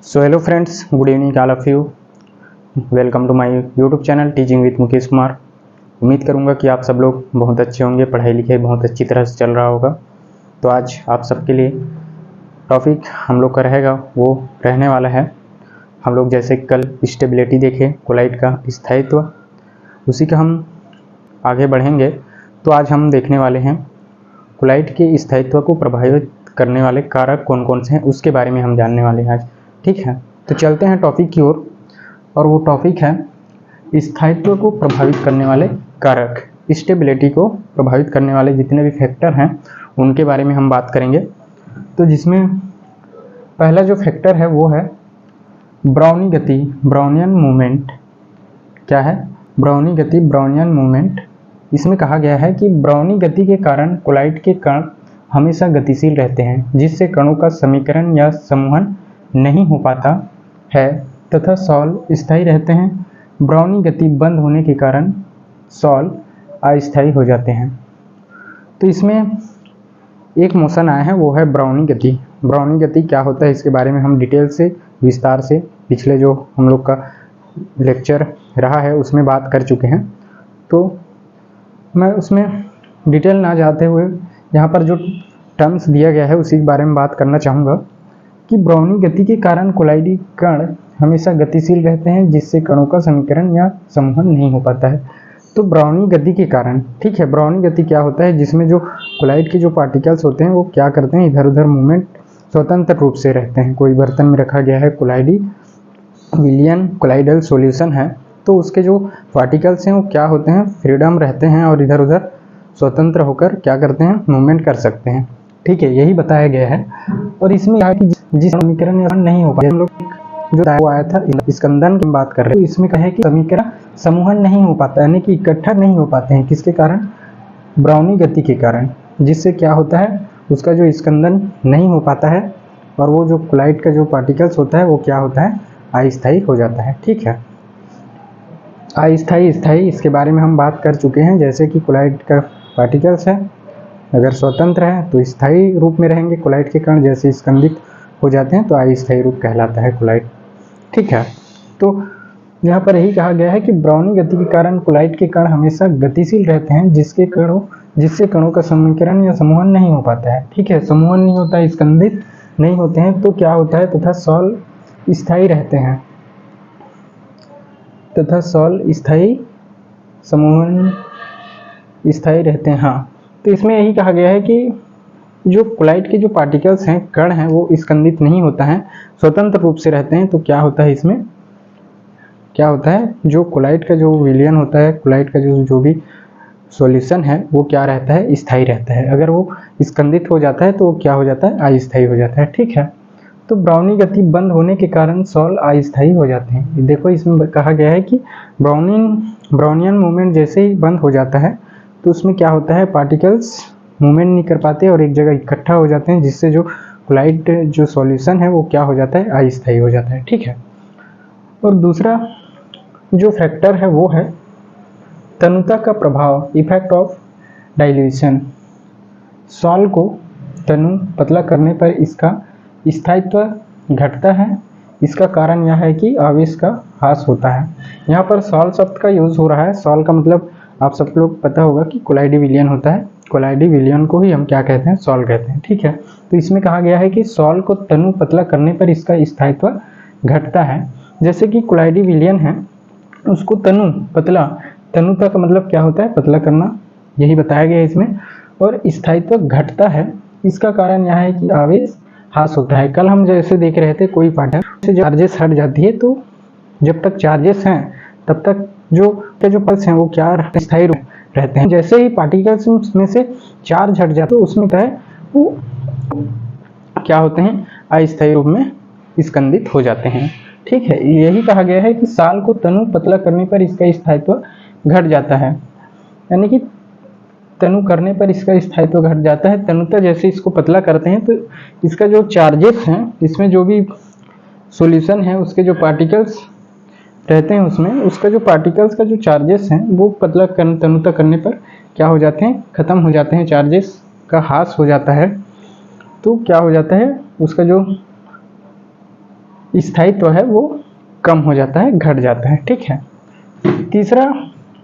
So hello friends, good evening all of you. Welcome to my YouTube channel teaching with Mukesh Kumar. उम्मीद करूंगा कि आप सब लोग बहुत अच्छे होंगे, पढ़ाई लिखाई बहुत अच्छी तरह से चल रहा होगा। तो आज आप सबके लिए टॉपिक हम लोग का रहेगा वो रहने वाला है, हम लोग जैसे कल स्टेबिलिटी देखे, कोलाइट का स्थायित्व, उसी का हम आगे बढ़ेंगे। तो आज हम देखने वाले हैं कोलाइट के स्थायित्व को प्रभावित करने वाले कारक कौन कौन से हैं, उसके बारे में हम जानने वाले हैं आज। ठीक है, तो चलते हैं टॉपिक की ओर। और वो टॉपिक है स्थायित्व को प्रभावित करने वाले कारक। स्टेबिलिटी को प्रभावित करने वाले जितने भी फैक्टर हैं उनके बारे में हम बात करेंगे। तो जिसमें पहला जो फैक्टर है वो है ब्राउनी गति, ब्राउनियन मूवमेंट। क्या है? ब्राउनी गति, ब्राउनियन मूवमेंट। इसमें कहा गया है कि ब्राउनी गति के कारण कोलाइट के कण हमेशा गतिशील रहते हैं, जिससे कणों का समीकरण या समूहन नहीं हो पाता है तथा सॉल्व स्थायी रहते हैं। ब्राउनी गति बंद होने के कारण सॉल्व अस्थायी हो जाते हैं। तो इसमें एक मोशन आया है, वो है ब्राउनी गति। ब्राउनी गति क्या होता है इसके बारे में हम डिटेल से, विस्तार से पिछले जो हम लोग का लेक्चर रहा है उसमें बात कर चुके हैं। तो मैं उसमें डिटेल ना जाते हुए यहाँ पर जो टर्म्स दिया गया है उसी के बारे में बात करना चाहूँगा कि ब्राउनी गति के कारण कोलाइडी कण हमेशा गतिशील रहते हैं, जिससे कणों का समीकरण या समूहन नहीं हो पाता है। तो ब्राउनी गति के कारण, ठीक है, ब्राउनी गति क्या होता है जिसमें जो कोलाइड के जो पार्टिकल्स होते हैं वो क्या करते हैं, इधर उधर मूवमेंट स्वतंत्र रूप से रहते हैं। कोई बर्तन में रखा गया है कोलाइडी विलियन कोलाइडल सॉल्यूशन है, तो उसके जो पार्टिकल्स हैं वो क्या होते हैं, फ्रीडम रहते हैं और इधर उधर स्वतंत्र होकर क्या करते हैं, मूवमेंट कर सकते हैं। ठीक है, यही बताया गया है। और इसमें कहा कि जिस समीकरण नहीं हो पाता, हम लोग जो आया था स्कंदन की बात कर रहे हैं, तो इसमें कहे कि समीकरण समूहन नहीं हो पाता, यानी कि इकट्ठा नहीं हो पाते हैं। किसके कारण? ब्राउनी गति के कारण, जिससे क्या होता है, उसका जो स्कंदन नहीं हो पाता है और वो जो कोलाइड का जो पार्टिकल्स होता है वो क्या होता है, अस्थायी हो जाता है। ठीक है, अस्थायी स्थायी इसके बारे में हम बात कर चुके हैं। जैसे कि कोलाइड का पार्टिकल्स है, अगर स्वतंत्र है तो स्थायी रूप में रहेंगे। कोलाइड के कण जैसे स्कंदित हो जाते हैं तो अस्थायी रूप कहलाता है कोलाइड। ठीक है, तो यहाँ पर यही कहा गया है कि ब्राउनी गति के कारण कोलाइड के कण हमेशा गतिशील रहते हैं, जिससे कणों का समीकरण या समूहन नहीं हो पाता है। ठीक है, समूहन नहीं होता है, स्कंदित नहीं होते हैं, तो क्या होता है, तथा सॉल्व स्थायी रहते हैं, तथा सॉल्व स्थायी, समूहन स्थायी रहते हैं। हाँ, तो इसमें यही कहा गया है कि जो कोलाइड के जो पार्टिकल्स हैं, कण हैं, वो स्कंदित नहीं होता है, स्वतंत्र रूप से रहते हैं। तो क्या होता है, इसमें क्या होता है, जो कोलाइड का जो विलियन होता है, कोलाइड का जो भी सॉल्यूशन है वो क्या रहता है, स्थायी रहता है। अगर वो स्कंदित हो जाता है तो वो क्या हो जाता है, अस्थायी हो जाता है। ठीक है, तो ब्राउनी गति बंद होने के कारण सॉल्व अस्थायी हो जाते हैं। देखो इसमें कहा गया है कि ब्राउनियन मूवमेंट जैसे ही बंद हो जाता है तो उसमें क्या होता है, पार्टिकल्स मूवमेंट नहीं कर पाते और एक जगह इकट्ठा हो जाते हैं, जिससे जो कोलाइड जो सॉल्यूशन है वो क्या हो जाता है, अस्थायी हो जाता है। ठीक है, और दूसरा जो फैक्टर है वो है तनुता का प्रभाव, इफेक्ट ऑफ डाइल्यूशन। सॉल्व को तनु पतला करने पर इसका स्थायित्व घटता है। इसका कारण यह है कि आवेश का ह्रास होता है। यहाँ पर सॉल्व शब्द का यूज हो रहा है। सॉल्व का मतलब आप सब लोग पता होगा कि कोलाइडी विलियन होता है, कोलाइडी विलियन को ही हम क्या कहते हैं, सॉल्व कहते हैं। ठीक है, तो इसमें कहा गया है कि सॉल्व को तनु पतला करने पर इसका स्थायित्व घटता है। जैसे कि कोलाइडी विलियन है, उसको तनु पतला, तनुता का मतलब क्या होता है, पतला करना, यही बताया गया है इसमें, और स्थायित्व घटता है। इसका कारण यह है कि आवेश ह्रास होता है। कल हम जैसे देख रहे थे, कोई पार्टिकल से चार्जेस हट जाती है, तो जब तक चार्जेस हैं तब तक जो पल्स हैं वो क्या स्थायी रहते हैं। जैसे ही पार्टिकल्स में से चार्ज हट जाते हैं तो उसमें क्या है, वो क्या होते हैं, अस्थायी रूप में स्कंदित हो जाते हैं। ठीक है, यही कहा गया है कि साल को तनु पतला करने पर इसका स्थायित्व घट जाता है, यानी कि तनु करने पर इसका स्थायित्व घट जाता है। तनुता जैसे इसको पतला करते हैं तो इसका जो चार्जेस हैं, इसमें जो भी सॉल्यूशन है उसके जो पार्टिकल्स रहते हैं, उसमें उसका जो पार्टिकल्स का जो चार्जेस हैं वो पतला तनुता करने पर क्या हो जाते हैं, खत्म हो जाते हैं, चार्जेस का ह्रास हो जाता है। तो क्या हो जाता है, उसका जो स्थायित्व है वो कम हो जाता है, घट जाता है। ठीक है। तीसरा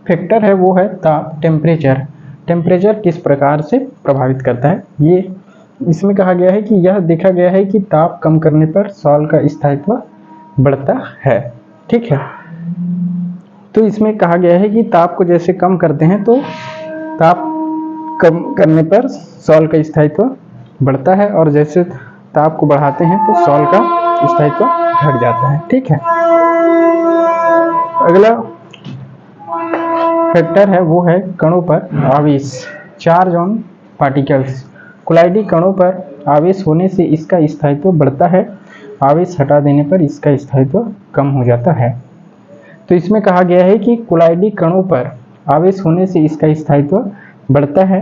फैक्टर है वो है ताप, टेम्परेचर। टेम्परेचर किस प्रकार से प्रभावित करता है, ये इसमें कहा गया है कि यह देखा गया है कि ताप कम करने पर सॉल्ट का स्थायित्व बढ़ता है। ठीक है। तो इसमें कहा गया है कि ताप को जैसे कम करते हैं तो ताप कम करने पर सॉल्ट का स्थायित्व बढ़ता है, और जैसे ताप को बढ़ाते हैं तो सॉल्ट का स्थायित्व घट जाता है। ठीक है। अगला फैक्टर है वो है कणों पर आवेश, चार्ज ऑन पार्टिकल्स। कोलाइडी कणों पर आवेश होने से इसका स्थायित्व बढ़ता है, आवेश हटा देने पर इसका स्थायित्व कम हो जाता है। तो इसमें कहा गया है कि कोलाइडी कणों पर आवेश होने से इसका स्थायित्व बढ़ता है।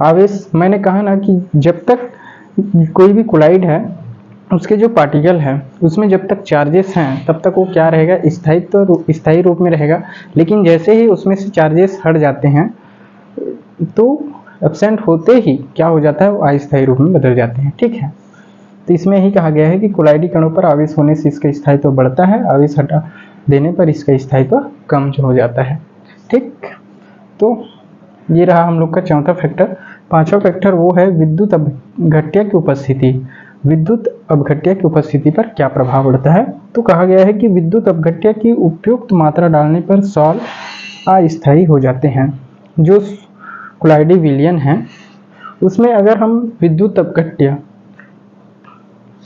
आवेश, मैंने कहा ना कि जब तक कोई भी कोलाइड है उसके जो पार्टिकल है उसमें जब तक चार्जेस हैं तब तक वो क्या रहेगा, स्थायी रूप में रहेगा। लेकिन जैसे ही उसमें से चार्जेस हट जाते हैं तो एब्सेंट होते ही क्या हो जाता है, वो अस्थायी रूप में बदल जाते हैं। ठीक है। तो इसमें यही कहा गया है कि कोलाइडी कणों पर आवेश होने से इसका स्थायित्व बढ़ता है, आवेश हटा देने पर इसका स्थायित्व कम हो जाता है। ठीक। तो ये रहा हम लोग का चौथा फैक्टर। पांचवा फैक्टर वो है विद्युत अपघट्य की उपस्थिति। विद्युत अपघट्य की उपस्थिति पर क्या प्रभाव पड़ता है, तो कहा गया है कि विद्युत अपघट्य की उपयुक्त मात्रा डालने पर सॉल्ट अस्थायी हो जाते हैं। जो कोलाइडी विलयन है उसमें अगर हम विद्युत अपघट्य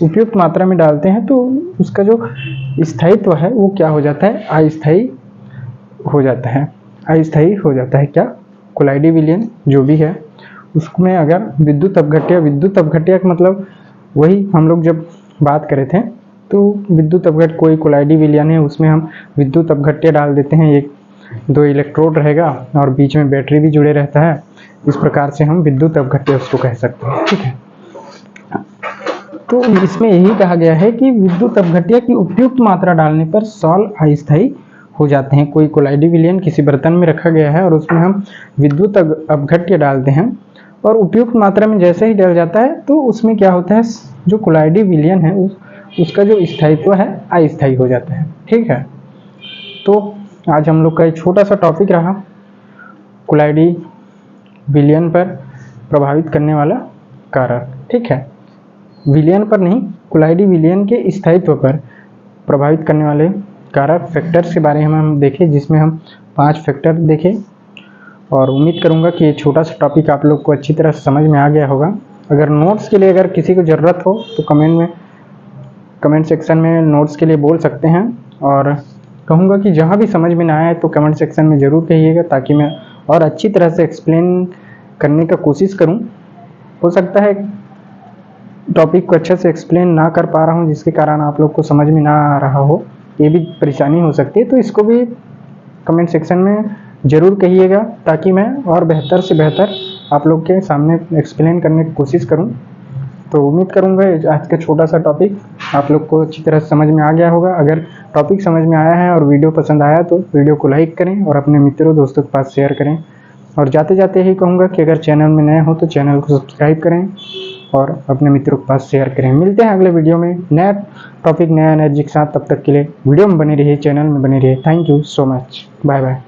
उपयुक्त मात्रा में डालते हैं तो उसका जो स्थायित्व है वो क्या हो जाता है, अस्थायी हो जाता है। अस्थायी हो जाता है क्या, कोलाइडी विलयन जो भी है उसमें अगर विद्युत अपघट्य का मतलब वही हम लोग जब बात करे थे तो विद्युत अपघट्य, कोई कोलाइडी विलयन है उसमें हम विद्युत अपघट्य डाल देते हैं, एक दो इलेक्ट्रोड रहेगा और बीच में बैटरी भी जुड़े रहता है, इस प्रकार से हम विद्युत अपघट्य उसको कह सकते हैं। ठीक है। तो इसमें यही कहा गया है कि विद्युत अपघट्य की उपयुक्त मात्रा डालने पर सॉल्ट अस्थायी हो जाते हैं। कोई कोलाइडी विलयन किसी बर्तन में रखा गया है और उसमें हम विद्युत अपघट्य डालते हैं और उपयुक्त मात्रा में जैसे ही डल जाता है तो उसमें क्या होता है, जो कोलाइडी विलयन है उसका जो स्थायित्व है अस्थायी हो जाता है। ठीक है। तो आज हम लोग का एक छोटा सा टॉपिक रहा कोलाइडी विलयन पर प्रभावित करने वाला कारक। ठीक है। विलयन पर नहीं, कोलाइडी विलयन के स्थायित्व पर प्रभावित करने वाले कारक फैक्टर्स के बारे में हम देखें, जिसमें हम 5 फैक्टर देखें। और उम्मीद करूंगा कि ये छोटा सा टॉपिक आप लोग को अच्छी तरह समझ में आ गया होगा। अगर नोट्स के लिए अगर किसी को ज़रूरत हो तो कमेंट सेक्शन में नोट्स के लिए बोल सकते हैं, और कहूँगा कि जहाँ भी समझ में ना आए तो कमेंट सेक्शन में ज़रूर कहिएगा ताकि मैं और अच्छी तरह से एक्सप्लेन करने का कोशिश करूँ। हो सकता है टॉपिक को अच्छे से एक्सप्लेन ना कर पा रहा हूँ जिसके कारण आप लोग को समझ में ना आ रहा हो, ये भी परेशानी हो सकती है। तो इसको भी कमेंट सेक्शन में ज़रूर कहिएगा ताकि मैं और बेहतर से बेहतर आप लोग के सामने एक्सप्लेन करने की कोशिश करूं। तो उम्मीद करूंगा आज का छोटा सा टॉपिक आप लोग को अच्छी तरह समझ में आ गया होगा। अगर टॉपिक समझ में आया है और वीडियो पसंद आया तो वीडियो को लाइक करें और अपने मित्रों दोस्तों के पास शेयर करें। और जाते जाते ही कहूँगा कि अगर चैनल में नए हो तो चैनल को सब्सक्राइब करें और अपने मित्रों के पास शेयर करें। मिलते हैं अगले वीडियो में नया टॉपिक, नया एनर्जी के साथ। तब तक के लिए वीडियो में बने रहिए, चैनल में बने रहिए। Thank you so much. Bye bye.